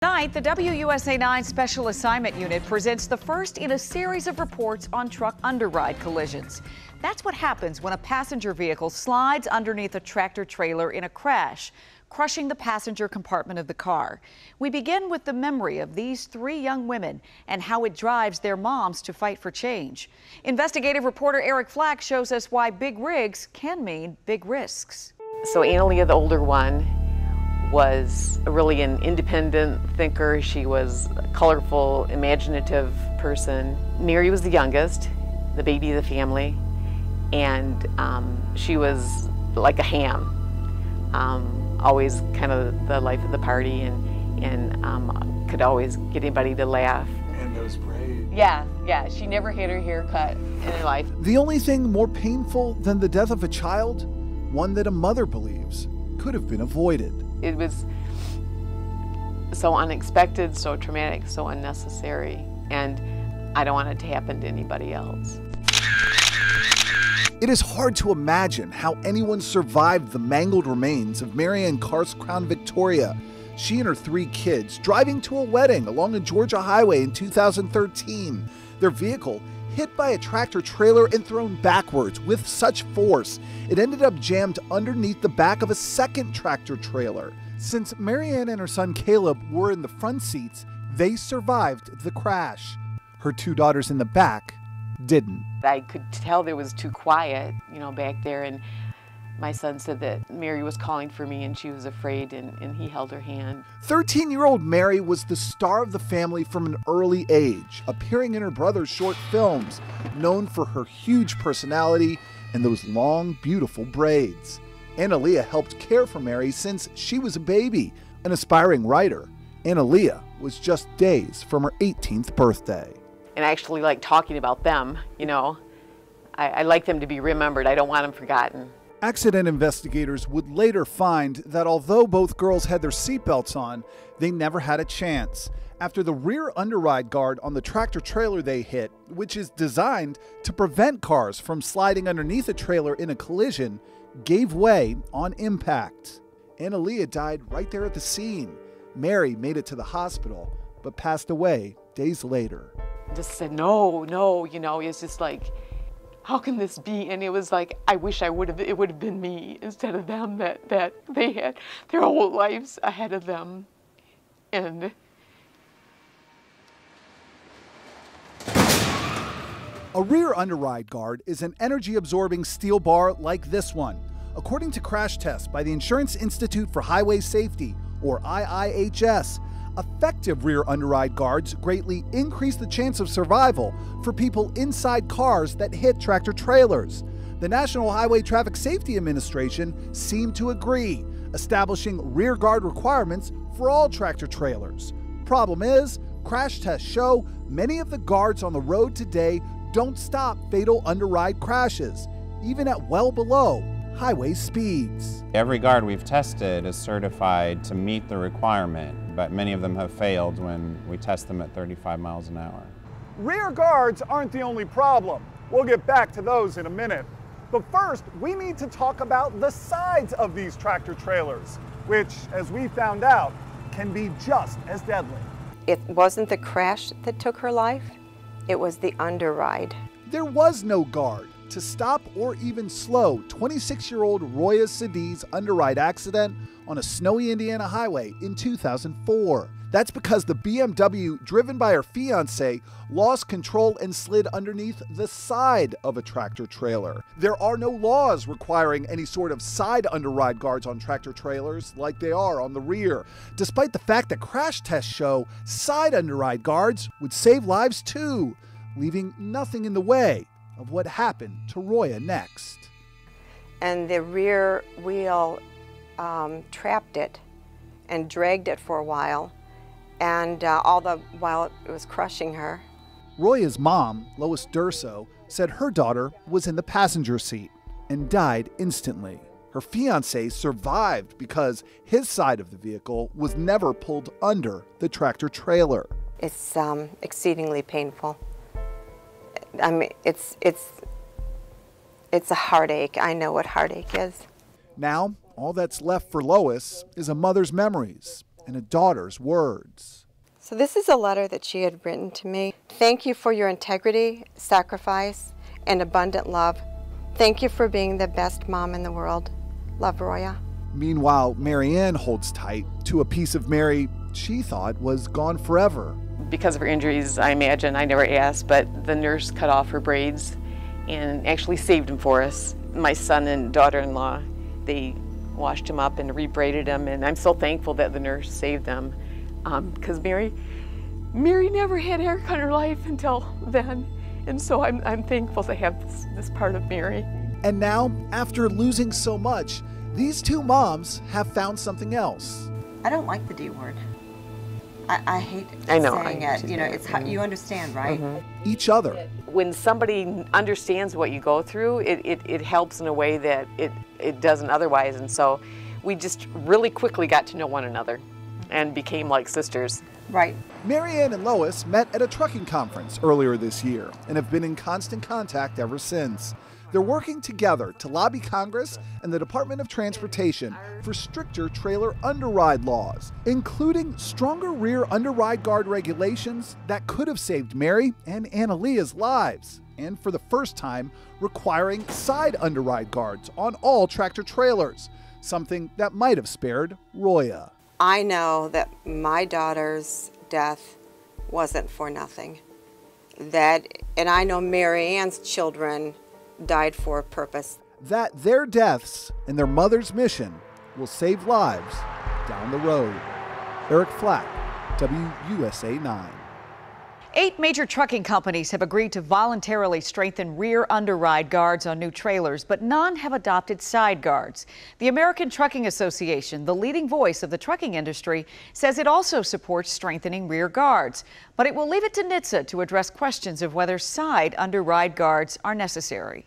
Tonight, the WUSA 9 Special Assignment Unit presents the first in a series of reports on truck underride collisions. That's what happens when a passenger vehicle slides underneath a tractor trailer in a crash, crushing the passenger compartment of the car. We begin with the memory of these three young women and how it drives their moms to fight for change. Investigative reporter Eric Flack shows us why big rigs can mean big risks. So Analea, the older one, was really an independent thinker. She was a colorful, imaginative person. Mary was the youngest, the baby of the family, and she was like a ham. Always kind of the life of the party, and could always get anybody to laugh. And those braids. Yeah, she never had her hair cut in her life. The only thing more painful than the death of a child, one that a mother believes could have been avoided. It was so unexpected, so traumatic, so unnecessary, and I don't want it to happen to anybody else. It is hard to imagine how anyone survived the mangled remains of Mary Ann Carr's Crown Victoria. She and her three kids driving to a wedding along a Georgia highway in 2013. Their vehicle hit by a tractor trailer and thrown backwards with such force, it ended up jammed underneath the back of a second tractor trailer. Since Mary Ann and her son Caleb were in the front seats, they survived the crash. Her two daughters in the back didn't. I could tell it was too quiet, back there, and my son said that Mary was calling for me and she was afraid, and he held her hand. 13-year-old Mary was the star of the family from an early age, appearing in her brother's short films, known for her huge personality and those long, beautiful braids. Analea helped care for Mary since she was a baby. An aspiring writer, Analea was just days from her 18th birthday. And I actually like talking about them, I like them to be remembered. I don't want them forgotten. Accident investigators would later find that although both girls had their seatbelts on, they never had a chance. After the rear underride guard on the tractor trailer they hit, which is designed to prevent cars from sliding underneath a trailer in a collision, gave way on impact. Analea died right there at the scene. Mary made it to the hospital, but passed away days later. Just said, no, it's just like, how can this be? And it was like, I wish it would have been me instead of them, that they had their whole lives ahead of them. And a rear underride guard is an energy-absorbing steel bar like this one. According to crash tests by the Insurance Institute for Highway Safety, or IIHS, effective rear underride guards greatly increase the chance of survival for people inside cars that hit tractor trailers. The National Highway Traffic Safety Administration seemed to agree, establishing rear guard requirements for all tractor trailers. Problem is, crash tests show many of the guards on the road today don't stop fatal underride crashes, even at well below highway speeds. Every guard we've tested is certified to meet the requirement, but many of them have failed when we test them at 35 miles an hour. Rear guards aren't the only problem. We'll get back to those in a minute. But first, we need to talk about the sides of these tractor trailers, which, as we found out, can be just as deadly. It wasn't the crash that took her life, it was the underride. There was no guard to stop or even slow 26-year-old Roya Sadi's underride accident on a snowy Indiana highway in 2004. That's because the BMW driven by her fiancé lost control and slid underneath the side of a tractor trailer. There are no laws requiring any sort of side underride guards on tractor trailers like they are on the rear, despite the fact that crash tests show side underride guards would save lives too, leaving nothing in the way of what happened to Roya next. And the rear wheel trapped it and dragged it for a while, and all the while it was crushing her. Roya's mom, Lois Durso, said her daughter was in the passenger seat and died instantly. Her fiancé survived because his side of the vehicle was never pulled under the tractor trailer. It's exceedingly painful. I mean, it's a heartache. I know what heartache is. Now, all that's left for Lois is a mother's memories and a daughter's words. So this is a letter that she had written to me. Thank you for your integrity, sacrifice, and abundant love. Thank you for being the best mom in the world. Love, Roya. Meanwhile, Marianne holds tight to a piece of Mary she thought was gone forever. Because of her injuries, I imagine, I never asked, but the nurse cut off her braids and actually saved them for us. My son and daughter-in-law, they washed him up and rebraided him, and I'm so thankful that the nurse saved them. Because Mary never had haircut in her life until then, and so I'm thankful to have this part of Mary. And now, after losing so much, these two moms have found something else. I don't like the D word. I hate saying it. You know, it's how you understand, right? Mm-hmm. Each other. When somebody understands what you go through, it helps in a way that it doesn't otherwise. And so we just really quickly got to know one another and became like sisters. Right. Marianne and Lois met at a trucking conference earlier this year and have been in constant contact ever since. They're working together to lobby Congress and the Department of Transportation for stricter trailer underride laws, including stronger rear underride guard regulations that could have saved Mary and Annalea's lives, and for the first time, requiring side underride guards on all tractor trailers, something that might have spared Roya. I know that my daughter's death wasn't for nothing. And I know Mary Ann's children died for a purpose. That their deaths and their mother's mission will save lives down the road. Eric Flack, WUSA 9. 8 major trucking companies have agreed to voluntarily strengthen rear underride guards on new trailers, but none have adopted side guards. The American Trucking Association, the leading voice of the trucking industry, says it also supports strengthening rear guards, but it will leave it to NHTSA to address questions of whether side underride guards are necessary.